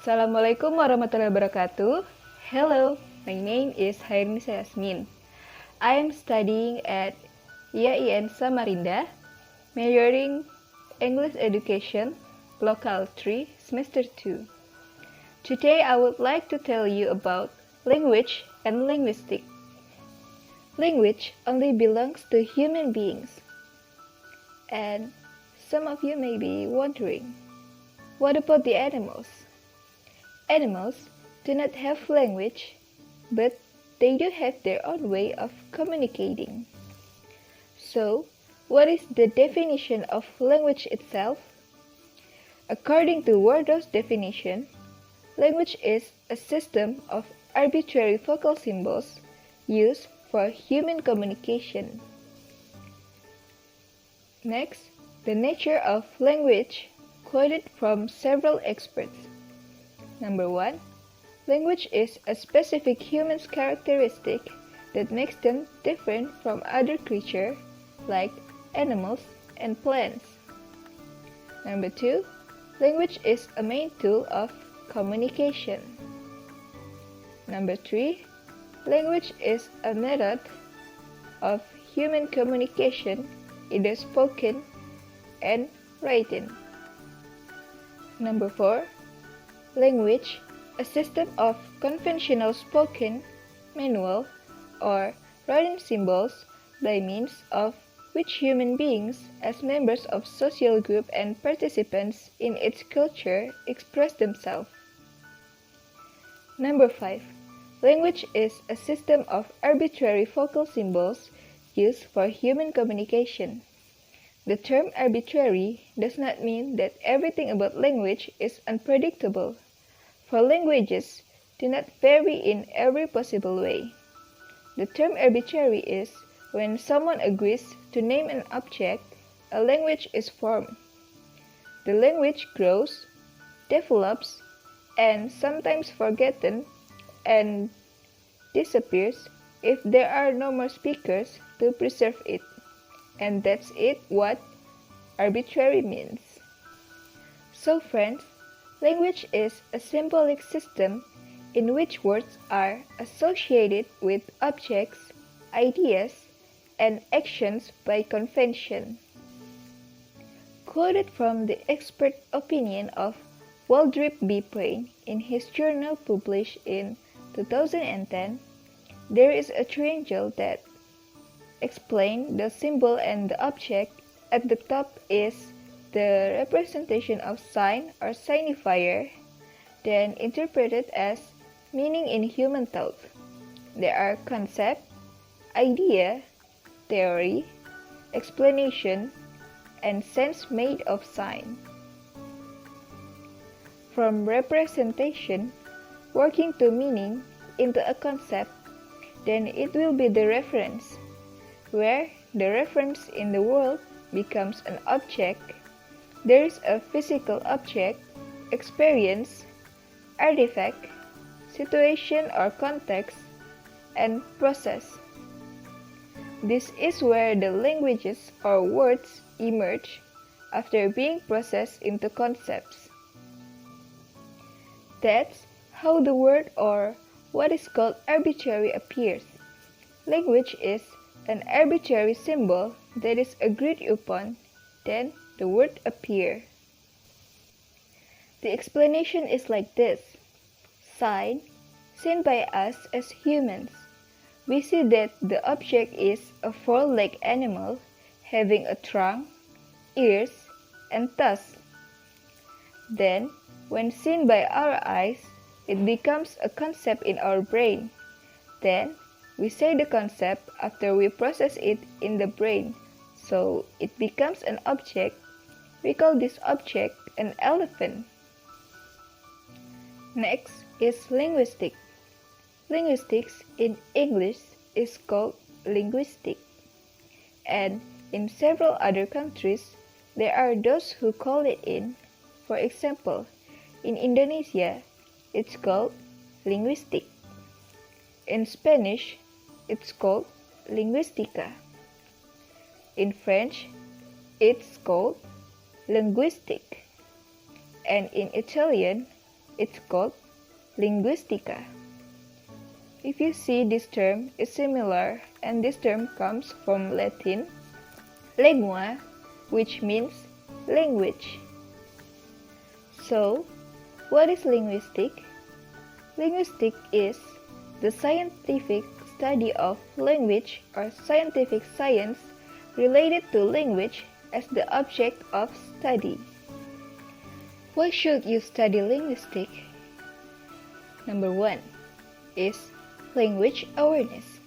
Assalamualaikum warahmatullahi wabarakatuh. Hello, my name is Khairunnisa Yasmin. I am studying at YIN Samarinda, majoring English Education, Local 3, Semester 2. Today I would like to tell you about language and linguistics. Language only belongs to human beings. And some of you may be wondering, what about the animals? Animals do not have language, but they do have their own way of communicating. So, what is the definition of language itself? According to Wardow's definition, language is a system of arbitrary vocal symbols used for human communication. Next, the nature of language quoted from several experts. Number 1. Language is a specific human characteristic that makes them different from other creatures like animals and plants. Number 2. Language is a main tool of communication. Number 3. Language is a method of human communication, either spoken and written. Number 4. Language, a system of conventional spoken, manual, or written symbols by means of which human beings, as members of social group and participants in its culture, express themselves. Number 5. Language is a system of arbitrary vocal symbols used for human communication. The term arbitrary does not mean that everything about language is unpredictable, for languages do not vary in every possible way. The term arbitrary is when someone agrees to name an object, a language is formed. The language grows, develops, and sometimes forgotten and disappears if there are no more speakers to preserve it. And that's what arbitrary means. So friends, language is a symbolic system in which words are associated with objects, ideas, and actions by convention. Quoted from the expert opinion of Waldrip B. Payne in his journal published in 2010, there is a triangle that explains the symbol and the object. At the top is the representation of sign or signifier, then interpreted as meaning in human thought. There are concept, idea, theory, explanation, and sense made of sign. From representation, working to meaning into a concept, then it will be the reference, where the reference in the world becomes an object. There is a physical object, experience, artifact, situation or context, and process. This is where the languages or words emerge after being processed into concepts. That's how the word or what is called arbitrary appears. Language is an arbitrary symbol that is agreed upon, then the word appear. The explanation is like this. Sign, seen by us as humans. We see that the object is a four-legged animal having a trunk, ears, and tusks. Then, when seen by our eyes, it becomes a concept in our brain. Then, we say the concept after we process it in the brain, so it becomes an object. We call this object an elephant. Next is linguistic. Linguistics in English is called linguistic, and in several other countries, there are those who call it in. For example, in Indonesia, it's called linguistic. In Spanish, it's called linguistica. In French, it's called linguistic. And in Italian, It's called linguistica. If you see this term is similar, and this term comes from Latin lingua, which means language. So, what is linguistic? Linguistic is the scientific study of language or scientific science related to language as the object of study. Why should you study linguistics? Number 1 is language awareness.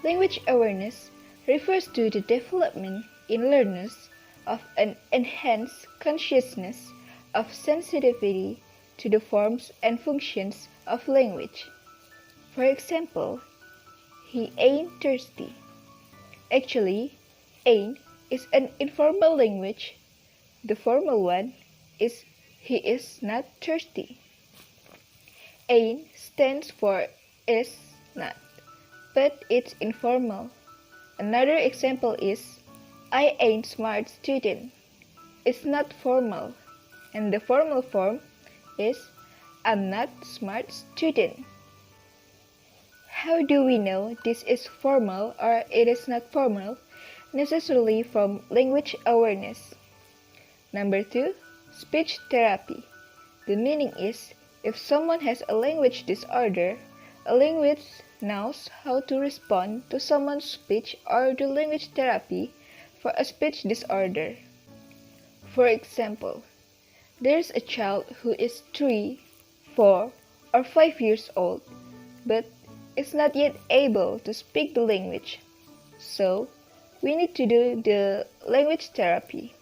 Language awareness refers to the development in learners of an enhanced consciousness of sensitivity to the forms and functions of language. For example, he ain't thirsty. Actually, ain't is an informal language. The formal one is he is not thirsty. Ain't stands for is not, but it's informal. Another example is I ain't smart student. It's not formal, and the formal form is I'm not smart student. How do we know this is formal or it is not formal? Necessarily from language awareness. Number 2, speech therapy. The meaning is if someone has a language disorder, a linguist knows how to respond to someone's speech or do language therapy for a speech disorder. For example, there's a child who is 3, 4, or 5 years old, but is not yet able to speak the language. So, we need to do the language therapy.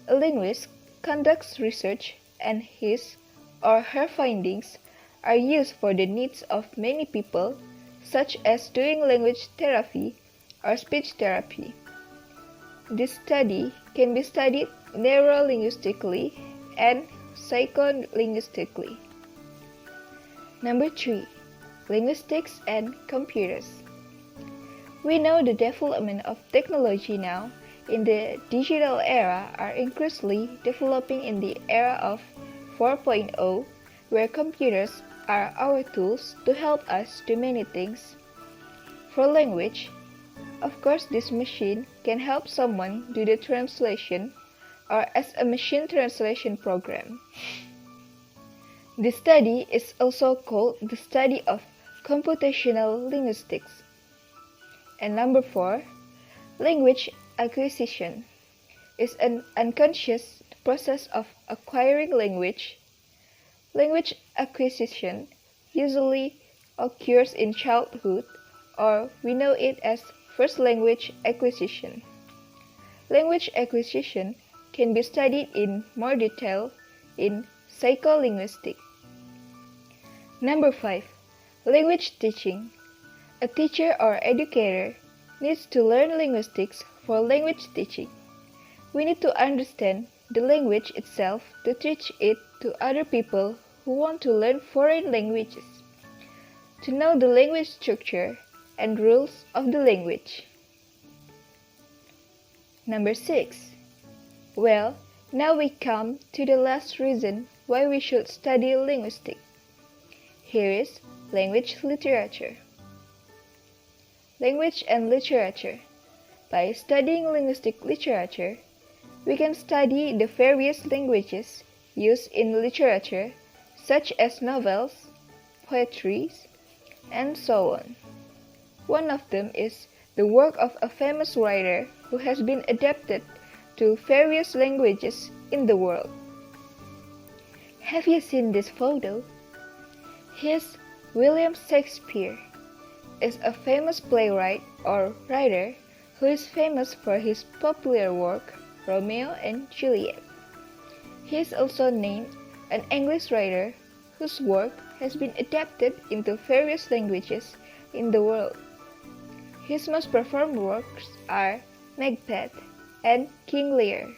A linguist conducts research and his or her findings are used for the needs of many people, such as doing language therapy or speech therapy. This study can be studied neurolinguistically and psycholinguistically. Number 3, linguistics and computers. We know the development of technology now in the digital era are increasingly developing in the era of 4.0, where computers are our tools to help us do many things. For language, of course this machine can help someone do the translation or as a machine translation program. This study is also called the study of computational linguistics. And number 4, language acquisition is an unconscious process of acquiring language. Language acquisition usually occurs in childhood, or we know it as first language acquisition. Language acquisition can be studied in more detail in psycholinguistics. Number 5, language teaching. A teacher or educator needs to learn linguistics for language teaching. We need to understand the language itself to teach it to other people who want to learn foreign languages, to know the language structure and rules of the language. Number 6. Well, now we come to the last reason why we should study linguistics. Here is language literature. Language and literature. By studying linguistic literature, we can study the various languages used in literature, such as novels, poetry, and so on. One of them is the work of a famous writer who has been adapted to various languages in the world. Have you seen this photo? Here's William Shakespeare. Is a famous playwright or writer who is famous for his popular work Romeo and Juliet. He is also named an English writer whose work has been adapted into various languages in the world. His most performed works are Macbeth and King Lear.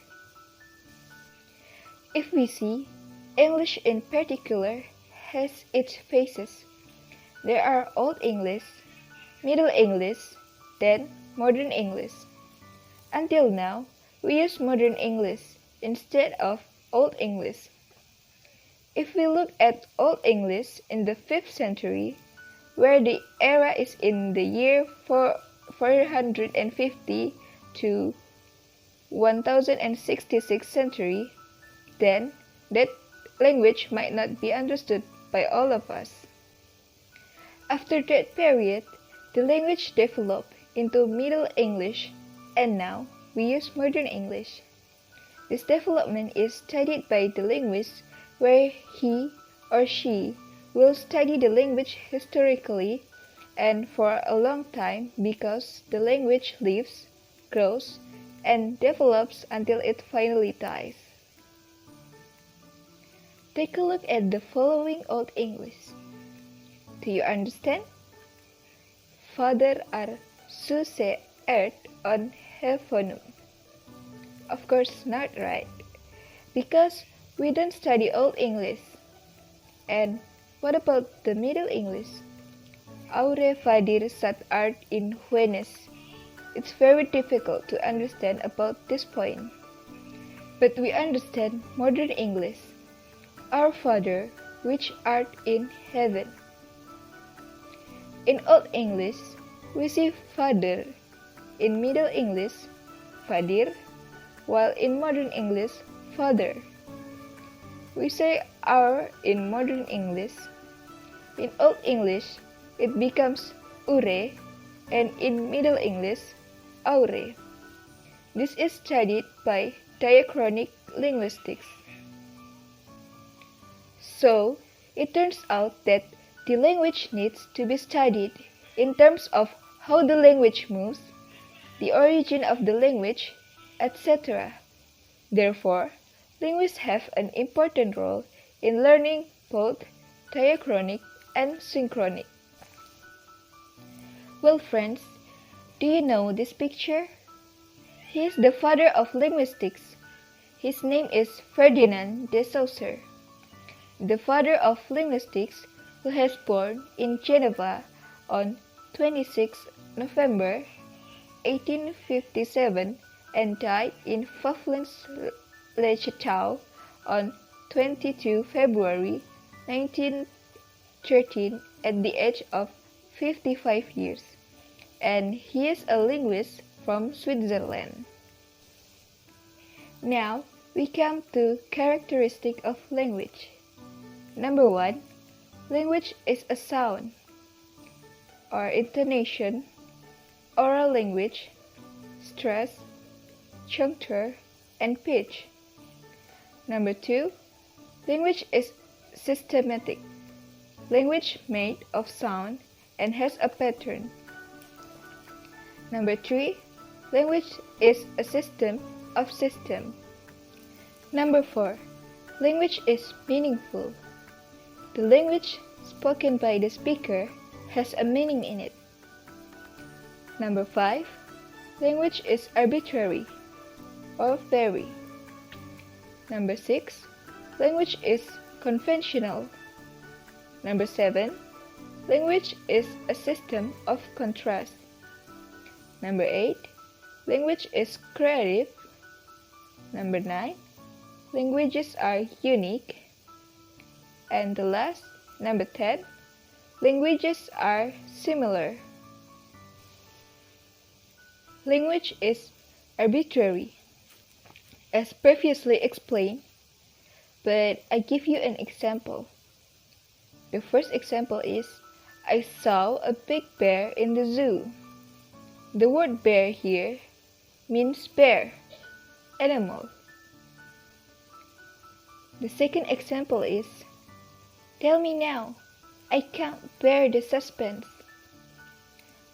If we see, English in particular has its phases. There are Old English, Middle English, then Modern English. Until now, we use Modern English instead of Old English. If we look at Old English in the 5th century, where the era is in the year 450 to 1066 century, then that language might not be understood by all of us. After that period, the language developed into Middle English, and now we use Modern English. This development is studied by the linguist, where he or she will study the language historically and for a long time, because the language lives, grows, and develops until it finally dies. Take a look at the following Old English. Do you understand? Father are suse earth on heavenum. Of course not, right? Because we don't study Old English. And what about the Middle English? Aure vadir sat art in Venus. It's very difficult to understand about this point. But we understand Modern English. Our Father, which art in heaven. In Old English, we see father. In Middle English, fadir, while in Modern English, father. We say our in Modern English. In Old English, it becomes ure, and in Middle English, aure. This is studied by diachronic linguistics. So, it turns out that the language needs to be studied in terms of how the language moves, the origin of the language, etc. Therefore, linguists have an important role in learning both diachronic and synchronic. Well, friends, do you know this picture? He is the father of linguistics. His name is Ferdinand de Saussure, the father of linguistics, who was born in Geneva on 26 November 1857 and died in Vauclins-le-Château on 22 February 1913 at the age of 55 years, and he is a linguist from Switzerland. Now we come to characteristics of language. Number 1. Language is a sound or intonation, oral language, stress, juncture, and pitch. Number 2. Language is systematic. Language made of sound and has a pattern. Number 3. Language is a system of systems. Number 4. Language is meaningful. The language spoken by the speaker has a meaning in it. Number 5. Language is arbitrary or vary. Number 6. Language is conventional. Number 7. Language is a system of contrast. Number 8. Language is creative. Number 9. Languages are unique. And the last, number 10. Languages are similar. Language is arbitrary, as previously explained, but I give you an example. The first example is, I saw a big bear in the zoo. The word bear here means bear, animal. The second example is, tell me now, I can't bear the suspense.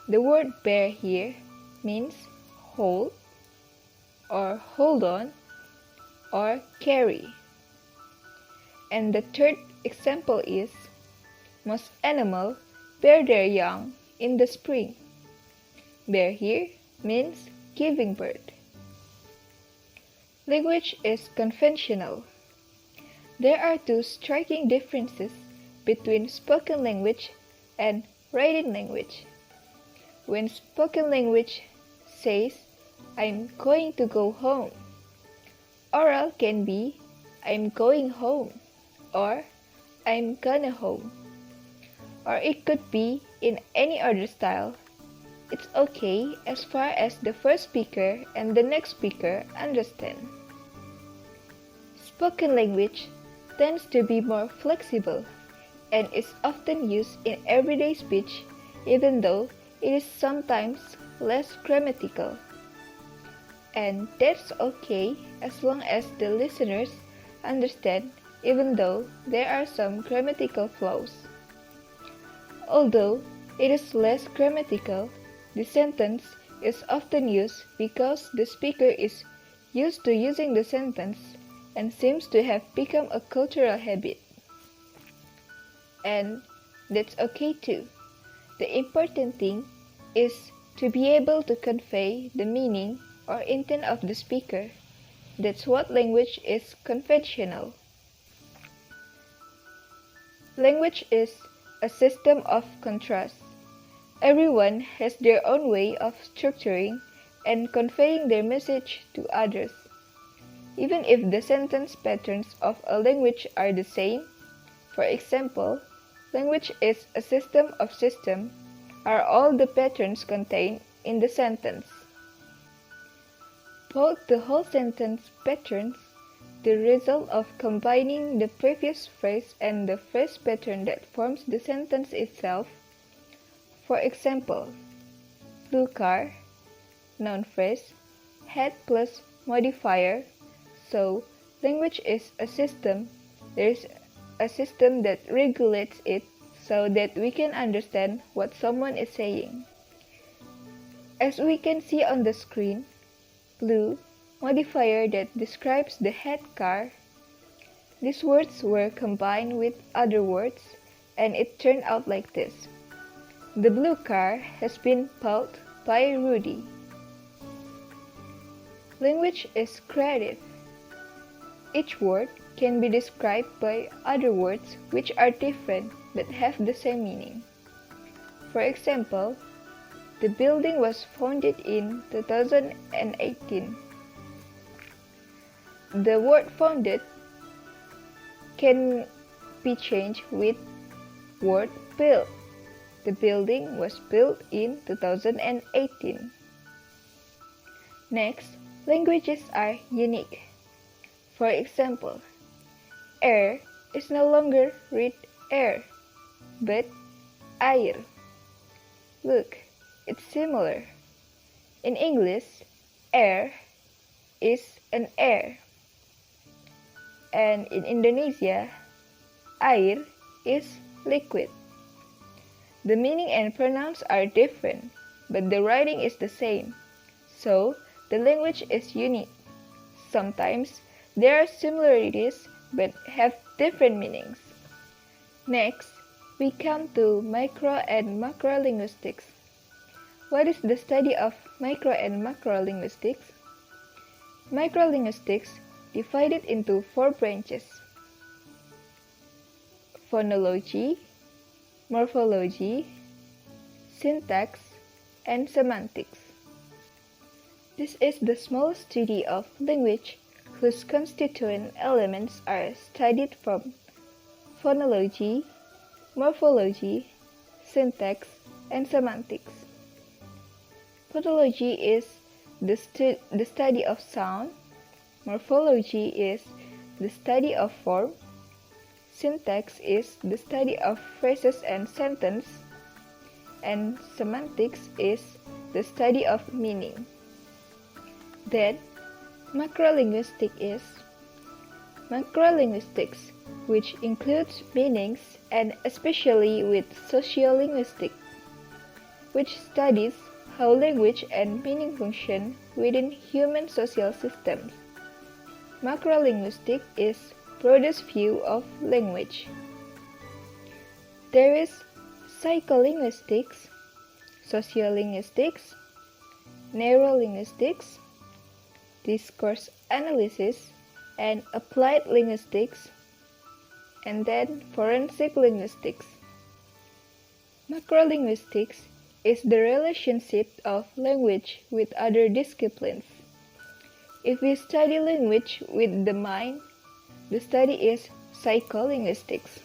The word bear here means hold, or hold on, or carry. And the third example is, most animals bear their young in the spring. Bear here means giving birth. Language is conventional. There are two striking differences between spoken language and written language. When spoken language says, I'm going to go home, oral can be, I'm going home, or I'm gonna home. Or it could be in any other style. It's okay as far as the first speaker and the next speaker understand. Spoken language tends to be more flexible and is often used in everyday speech, even though it is sometimes less grammatical. And that's okay as long as the listeners understand, even though there are some grammatical flaws. Although it is less grammatical, the sentence is often used because the speaker is used to using the sentence and seems to have become a cultural habit. And that's okay too. The important thing is to be able to convey the meaning or intent of the speaker. That's what language is conventional. Language is a system of contrasts. Everyone has their own way of structuring and conveying their message to others. Even if the sentence patterns of a language are the same, for example, language is a system of systems, are all the patterns contained in the sentence. Both the whole sentence patterns, the result of combining the previous phrase and the phrase pattern that forms the sentence itself. For example, blue car, noun phrase, head plus modifier. So, language is a system. There is a system that regulates it so that we can understand what someone is saying. As we can see on the screen, blue, modifier that describes the head car. These words were combined with other words, and it turned out like this. The blue car has been pulled by Rudy. Language is creative. Each word can be described by other words which are different but have the same meaning. For example, the building was founded in 2018. The word founded can be changed with word built. The building was built in 2018. Next, languages are unique. For example, air is no longer read air, but air. Look, it's similar. In English, air is an air. And in Indonesia, air is liquid. The meaning and pronouns are different, but the writing is the same. So, the language is unique. Sometimes, there are similarities but have different meanings. Next, we come to micro and macro linguistics. What is the study of micro and macro linguistics? Microlinguistics divided into 4 branches: phonology, morphology, syntax, and semantics. This is the small study of language whose constituent elements are studied from phonology, morphology, syntax, and semantics. Phonology is the study of sound, morphology is the study of form, syntax is the study of phrases and sentence, and semantics is the study of meaning. Then, macrolinguistics is macrolinguistics, which includes meanings and especially with sociolinguistics, which studies how language and meaning function within human social systems. Macrolinguistics is broadest view of language. There is psycholinguistics, sociolinguistics, neurolinguistics, discourse analysis, and applied linguistics, and then forensic linguistics. Macrolinguistics is the relationship of language with other disciplines. If we study language with the mind, the study is psycholinguistics.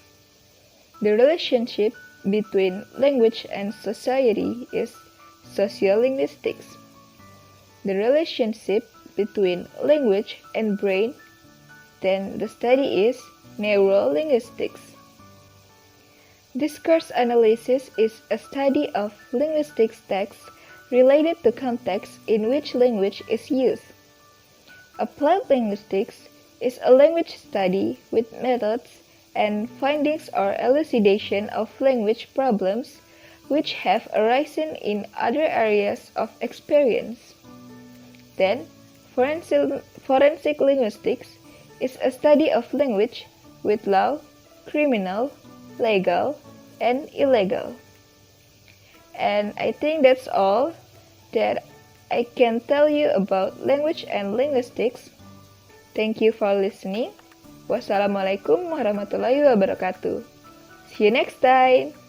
The relationship between language and society is sociolinguistics. The relationship between language and brain, then the study is neurolinguistics. Discourse analysis is a study of linguistic texts related to contexts in which language is used. Applied linguistics is a language study with methods and findings or elucidation of language problems which have arisen in other areas of experience. Then, forensic linguistics is a study of language with law, criminal, legal, and illegal. And I think that's all that I can tell you about language and linguistics. Thank you for listening. Wassalamualaikum warahmatullahi wabarakatuh. See you next time.